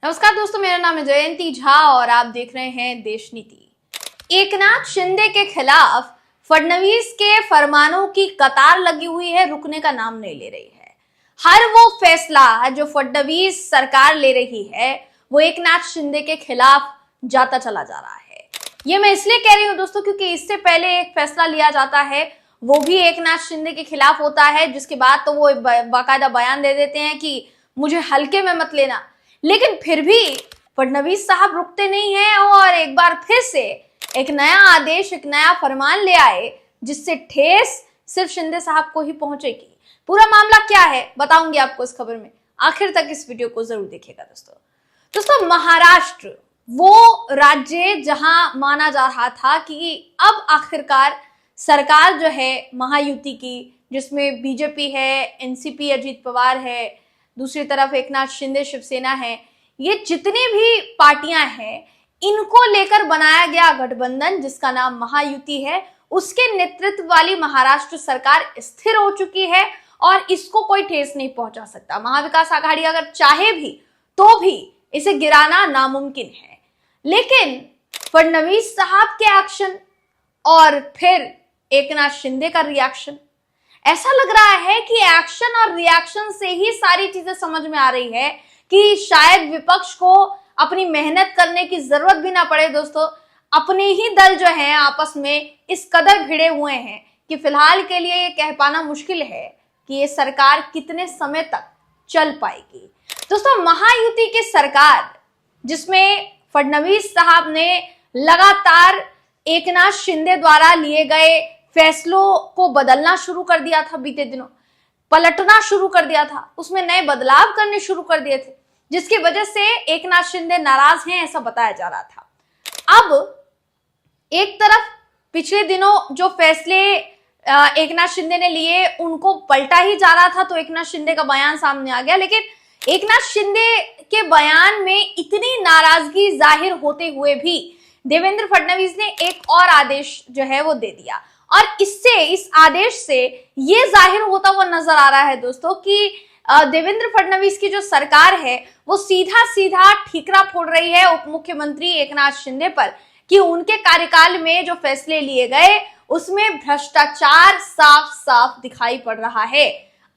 नमस्कार दोस्तों, मेरा नाम है जयंती झा और आप देख रहे हैं देश नीति। एकनाथ शिंदे के खिलाफ फडणवीस के फरमानों की कतार लगी हुई है, रुकने का नाम नहीं ले रही है। हर वो फैसला जो फडणवीस सरकार ले रही है वो एकनाथ शिंदे के खिलाफ जाता चला जा रहा है। ये मैं इसलिए कह रही हूं दोस्तों क्योंकि इससे पहले एक फैसला लिया जाता है, वो भी एकनाथ शिंदे के खिलाफ होता है, जिसके बाद तो वो बाकायदा बयान दे देते हैं कि मुझे हल्के में मत लेना। लेकिन फिर भी फडणवीस साहब रुकते नहीं हैं और एक बार फिर से एक नया आदेश, एक नया फरमान ले आए जिससे ठेस सिर्फ शिंदे साहब को ही पहुंचेगी। पूरा मामला क्या है बताऊंगी आपको इस खबर में, आखिर तक इस वीडियो को जरूर देखिएगा दोस्तों। महाराष्ट्र वो राज्य जहां माना जा रहा था कि अब आखिरकार सरकार जो है महायुति की, जिसमें बीजेपी है, एनसीपी अजीत पवार है, दूसरी तरफ एकनाथ शिंदे शिवसेना है, ये जितनी भी पार्टियां हैं इनको लेकर बनाया गया गठबंधन जिसका नाम महायुति है, उसके नेतृत्व वाली महाराष्ट्र सरकार स्थिर हो चुकी है और इसको कोई ठेस नहीं पहुंचा सकता। महाविकास आघाड़ी अगर चाहे भी तो भी इसे गिराना नामुमकिन है। लेकिन फडणवीस साहब के एक्शन और फिर एकनाथ शिंदे का रिएक्शन, ऐसा लग रहा है कि एक्शन और रिएक्शन से ही सारी चीजें समझ में आ रही है कि शायद विपक्ष को अपनी मेहनत करने की जरूरत भी ना पड़े दोस्तों। अपने ही दल जो है आपस में इस कदर भिड़े हुए हैं कि फिलहाल के लिए ये कह पाना मुश्किल है कि ये सरकार कितने समय तक चल पाएगी। दोस्तों, महायुति की सरकार जिसमें फडणवीस साहब ने लगातार एकनाथ शिंदे द्वारा लिए गए फैसलों को बदलना शुरू कर दिया था, बीते दिनों पलटना शुरू कर दिया था, उसमें नए बदलाव करने शुरू कर दिए थे, जिसकी वजह से एकनाथ शिंदे नाराज हैं ऐसा बताया जा रहा था। अब एक तरफ पिछले दिनों जो फैसले एकनाथ शिंदे ने लिए उनको पलटा ही जा रहा था, तो एकनाथ शिंदे का बयान सामने आ गया। लेकिन एकनाथ शिंदे के बयान में इतनी नाराजगी जाहिर होते हुए भी देवेंद्र फडणवीस ने एक और आदेश जो है वो दे दिया और इस आदेश से ये जाहिर होता हुआ नजर आ रहा है दोस्तों कि देवेंद्र फडणवीस की जो सरकार है वो सीधा सीधा ठीकरा फोड़ रही है उप मुख्यमंत्री एकनाथ शिंदे पर कि उनके कार्यकाल में जो फैसले लिए गए उसमें भ्रष्टाचार साफ साफ दिखाई पड़ रहा है।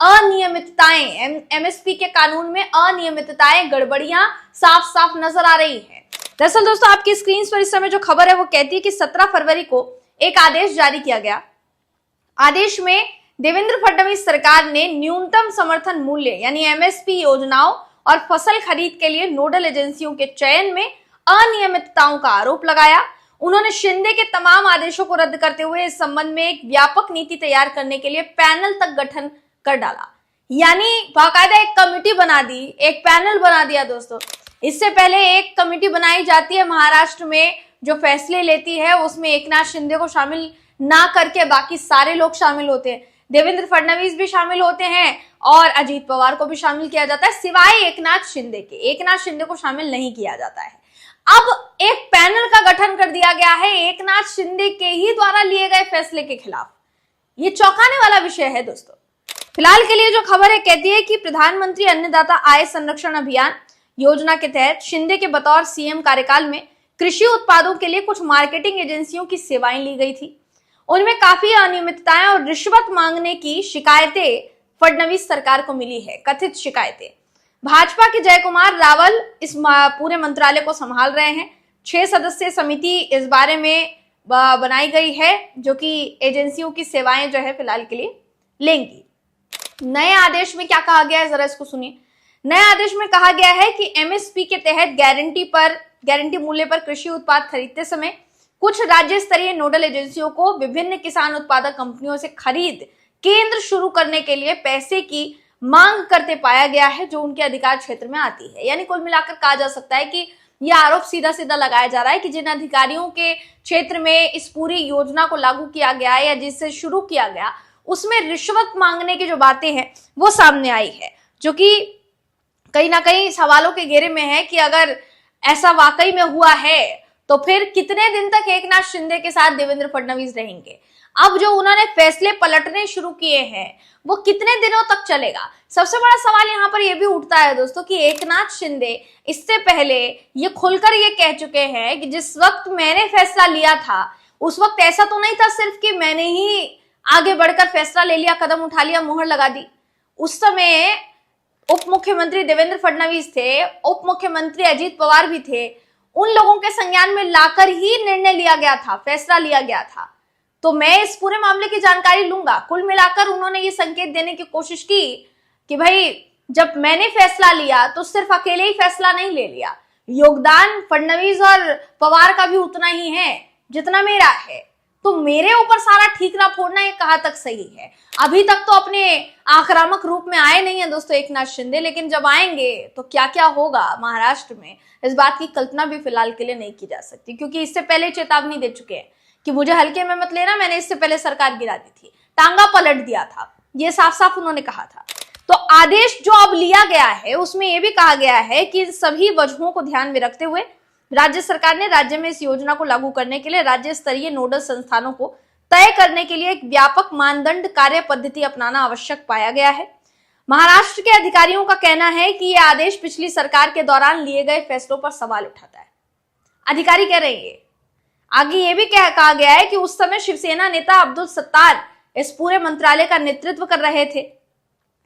अनियमितताएं, एमएसपी के कानून में अनियमितताएं, गड़बड़ियां साफ साफ नजर आ रही है। दरअसल दोस्तों, आपकी स्क्रीन पर इस समय जो खबर है वो कहती है कि 17 फरवरी को एक आदेश जारी किया गया। आदेश में देवेंद्र फडणवीस सरकार ने न्यूनतम समर्थन मूल्य यानी एमएसपी योजनाओं और फसल खरीद के लिए नोडल एजेंसियों के चयन में अनियमितताओं का आरोप लगाया। उन्होंने शिंदे के तमाम आदेशों को रद्द करते हुए इस संबंध में एक व्यापक नीति तैयार करने के लिए पैनल तक गठन कर डाला, यानी बाकायदा एक कमेटी बना दी, एक पैनल बना दिया दोस्तों। इससे पहले एक कमेटी बनाई जाती है महाराष्ट्र में जो फैसले लेती है, उसमें एकनाथ शिंदे को शामिल ना करके बाकी सारे लोग शामिल होते हैं। देवेंद्र फडणवीस भी शामिल होते हैं और अजीत पवार को भी शामिल किया जाता है, सिवाय एकनाथ शिंदे के। एकनाथ शिंदे को शामिल नहीं किया जाता है। अब एक पैनल का गठन कर दिया गया है एकनाथ शिंदे के ही द्वारा लिए गए फैसले के खिलाफ। ये चौंकाने वाला विषय है दोस्तों। फिलहाल के लिए जो खबर है कहती है कि प्रधानमंत्री अन्नदाता आय संरक्षण अभियान योजना के तहत शिंदे के बतौर सीएम कार्यकाल में कृषि उत्पादों के लिए कुछ मार्केटिंग एजेंसियों की सेवाएं ली गई थी। उनमें काफी अनियमितताएं और रिश्वत मांगने की शिकायतें फडणवीस सरकार को मिली है, कथित शिकायतें। भाजपा के जयकुमार रावल इस पूरे मंत्रालय को संभाल रहे हैं। 6 सदस्यीय समिति इस बारे में बनाई गई है जो कि एजेंसियों की सेवाएं जो है फिलहाल के लिए लेंगी। नए आदेश में क्या कहा गया है जरा इसको सुनिए। नए आदेश में कहा गया है कि एमएसपी के तहत गारंटी मूल्य पर कृषि उत्पाद खरीदते समय कुछ राज्य स्तरीय नोडल एजेंसियों को विभिन्न किसान उत्पादक कंपनियों से खरीद केंद्र शुरू करने के लिए पैसे की मांग करते पाया गया है जो उनके अधिकार क्षेत्र में आती है। यानी कुल मिलाकर कहा जा सकता है कि यह आरोप सीधा सीधा लगाया जा रहा है कि जिन अधिकारियों के क्षेत्र में इस पूरी योजना को लागू किया गया है या जिससे शुरू किया गया उसमें रिश्वत मांगने की जो बातें हैं वो सामने आई है, जो कि कहीं ना कहीं सवालों के घेरे में है कि अगर ऐसा वाकई में हुआ है तो फिर कितने दिन तक एकनाथ शिंदे के साथ देवेंद्र फडणवीस रहेंगे? अब जो उन्होंने फैसले पलटने शुरू किए हैं वो कितने दिनों तक चलेगा? सबसे बड़ा सवाल यहाँ पर यह भी उठता है दोस्तों कि एकनाथ शिंदे इससे पहले ये खुलकर ये कह चुके हैं कि जिस वक्त मैंने फैसला लिया था उस वक्त ऐसा तो नहीं था सिर्फ कि मैंने ही आगे बढ़कर फैसला ले लिया, कदम उठा लिया, मुहर लगा दी। उस समय उप मुख्यमंत्री देवेंद्र फडणवीस थे, उप मुख्यमंत्री अजीत पवार भी थे, उन लोगों के संज्ञान में लाकर ही निर्णय लिया गया था, फैसला लिया गया था। तो मैं इस पूरे मामले की जानकारी लूंगा। कुल मिलाकर उन्होंने ये संकेत देने की कोशिश की कि भाई जब मैंने फैसला लिया तो सिर्फ अकेले ही फैसला नहीं ले लिया, योगदान फडणवीस और पवार का भी उतना ही है जितना मेरा है। तो मेरे ऊपर सारा ठीकरा फोड़ना ये कहां तक सही है? अभी तक तो अपने आक्रामक रूप में आए नहीं है दोस्तों एकनाथ शिंदे, लेकिन जब आएंगे तो क्या क्या होगा महाराष्ट्र में, इस बात की कल्पना भी फिलहाल के लिए नहीं की जा सकती, क्योंकि इससे पहले चेतावनी दे चुके हैं कि मुझे हल्के में मत लेना, मैंने इससे पहले सरकार गिरा दी थी, टांगा पलट दिया था, ये साफ साफ उन्होंने कहा था। तो आदेश जो अब लिया गया है उसमें यह भी कहा गया है कि सभी वजहों को ध्यान में रखते हुए राज्य सरकार ने राज्य में इस योजना को लागू करने के लिए राज्य स्तरीय नोडल संस्थानों को तय करने के लिए एक व्यापक मानदंड कार्य पद्धति अपनाना आवश्यक पाया गया है। महाराष्ट्र के अधिकारियों का कहना है कि यह आदेश पिछली सरकार के दौरान लिए गए फैसलों पर सवाल उठाता है। अधिकारी कह रहे हैं। आगे ये भी कहा गया है कि उस समय शिवसेना नेता अब्दुल सत्तार इस पूरे मंत्रालय का नेतृत्व कर रहे थे।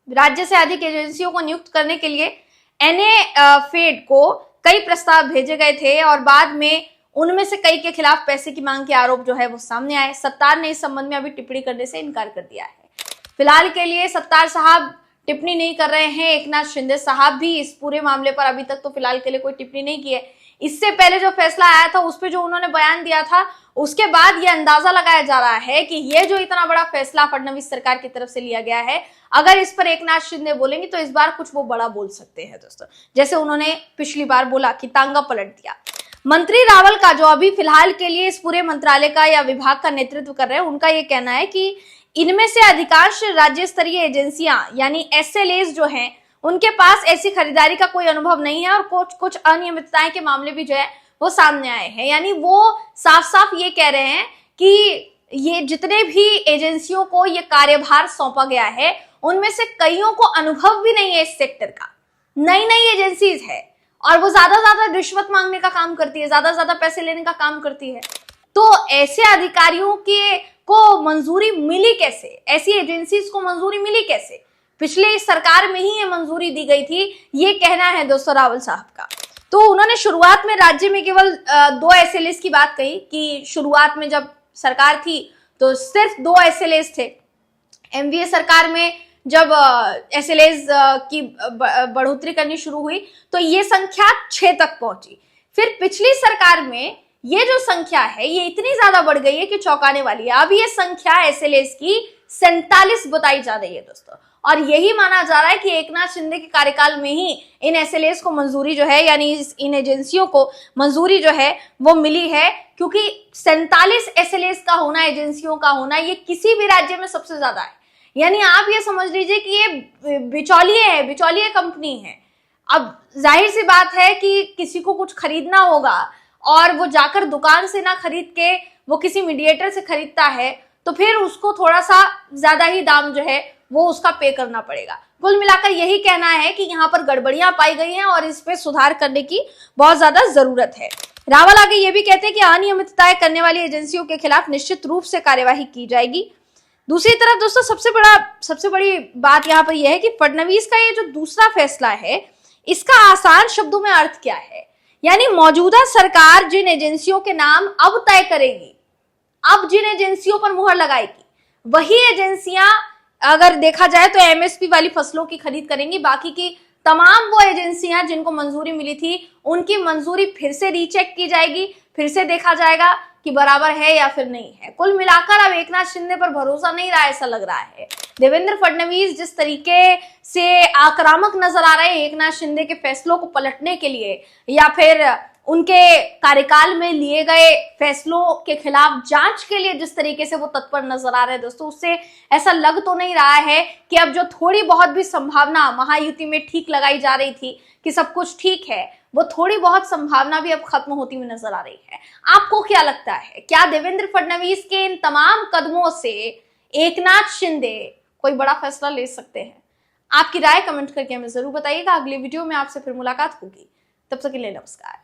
राज्य से अधिक एजेंसियों को नियुक्त करने के लिए NAFED को कई प्रस्ताव भेजे गए थे और बाद में उनमें से कई के खिलाफ पैसे की मांग के आरोप जो है वो सामने आए। सत्तार ने इस संबंध में अभी टिप्पणी करने से इनकार कर दिया है। फिलहाल के लिए सत्तार साहब टिप्पणी नहीं कर रहे हैं। एकनाथ शिंदे साहब भी इस पूरे मामले पर अभी तक तो फिलहाल के लिए कोई टिप्पणी नहीं की है। इससे पहले जो फैसला आया था उस पर जो उन्होंने बयान दिया था उसके बाद ये अंदाजा लगाया जा रहा है कि ये जो इतना बड़ा फैसला फडणवीस सरकार की तरफ से लिया गया है, अगर इस पर एकनाथ शिंदे बोलेंगे तो इस बार कुछ वो बड़ा बोल सकते हैं दोस्तों, जैसे उन्होंने पिछली बार बोला कि टांगा पलट दिया। मंत्री रावल का जो अभी फिलहाल के लिए इस पूरे मंत्रालय का या विभाग का नेतृत्व कर रहे हैं, उनका ये कहना है कि इनमें से अधिकांश राज्य स्तरीय एजेंसियां यानी SLAs जो हैं उनके पास ऐसी खरीदारी का कोई अनुभव नहीं है और कुछ अनियमितताएं के मामले भी जो है वो सामने आए हैं। यानी वो साफ साफ ये कह रहे हैं कि ये जितने भी एजेंसियों को ये कार्यभार सौंपा गया है उनमें से कईयों को अनुभव भी नहीं है इस सेक्टर का। नई नई एजेंसीज है और वो ज्यादा रिश्वत मांगने का काम करती है, ज्यादा पैसे लेने का काम करती है। तो ऐसे अधिकारियों के को मंजूरी मिली कैसे? ऐसी एजेंसीज को मंजूरी मिली कैसे? पिछले सरकार में ही ये मंजूरी दी गई थी, ये कहना है दोस्तों रावल साहब का। तो उन्होंने शुरुआत में राज्य में केवल 2 SLAs की बात कही कि शुरुआत में जब सरकार थी तो सिर्फ 2 SLAs थे। MVA सरकार में जब SLAs की बढ़ोतरी करनी शुरू हुई तो ये संख्या 6 तक पहुंची। फिर पिछली सरकार में ये जो संख्या है ये इतनी ज्यादा बढ़ गई है कि चौंकाने वाली है। अब ये संख्या SLAs की 47 बताई जा रही है दोस्तों, और यही माना जा रहा है कि एकनाथ शिंदे के कार्यकाल में ही इन SLAs को मंजूरी जो है यानी इन एजेंसियों को मंजूरी जो है वो मिली है, क्योंकि 47 SLAs का होना, एजेंसियों का होना, ये किसी भी राज्य में सबसे ज्यादा है। यानी आप ये समझ लीजिए कि ये बिचौलिए कंपनी है। अब जाहिर सी बात है कि किसी को कुछ खरीदना होगा और वो जाकर दुकान से ना खरीद के वो किसी मीडिएटर से खरीदता है तो फिर उसको थोड़ा सा ज्यादा ही दाम जो है वो उसका पे करना पड़ेगा। कुल मिलाकर यही कहना है कि यहाँ पर गड़बड़ियां पाई गई हैं और इस पे सुधार करने की बहुत ज्यादा जरूरत है। रावल आगे ये भी कहते हैं कि अनियमितताएं करने वाली एजेंसियों के खिलाफ निश्चित रूप से कार्यवाही की जाएगी। दूसरी तरफ दोस्तों सबसे बड़ी बात यहाँ पर यह है कि फडणवीस का ये जो दूसरा फैसला है इसका आसान शब्दों में अर्थ क्या है? यानी मौजूदा सरकार जिन एजेंसियों के नाम अब तय करेगी, अब जिन एजेंसियों पर मुहर लगाएगी, वही एजेंसियां अगर देखा जाए तो MSP वाली फसलों की खरीद करेंगी। बाकी की तमाम वो एजेंसियां जिनको मंजूरी मिली थी उनकी मंजूरी फिर से रीचेक की जाएगी, फिर से देखा जाएगा कि बराबर है या फिर नहीं है। कुल मिलाकर अब एकनाथ शिंदे पर भरोसा नहीं रहा, ऐसा लग रहा है। देवेंद्र फडणवीस जिस तरीके से आक्रामक नजर आ रहे हैं एकनाथ शिंदे के फैसलों को पलटने के लिए या फिर उनके कार्यकाल में लिए गए फैसलों के खिलाफ जांच के लिए जिस तरीके से वो तत्पर नजर आ रहे हैं दोस्तों, उससे ऐसा लग तो नहीं रहा है कि अब जो थोड़ी बहुत भी संभावना महायुति में ठीक लगाई जा रही थी कि सब कुछ ठीक है, वो थोड़ी बहुत संभावना भी अब खत्म होती हुई नजर आ रही है। आपको क्या लगता है, क्या देवेंद्र फडणवीस के इन तमाम कदमों से एकनाथ शिंदे कोई बड़ा फैसला ले सकते हैं? आपकी राय कमेंट करके हमें जरूर बताइएगा। अगली वीडियो में आपसे फिर मुलाकात होगी, तब तक के लिए नमस्कार।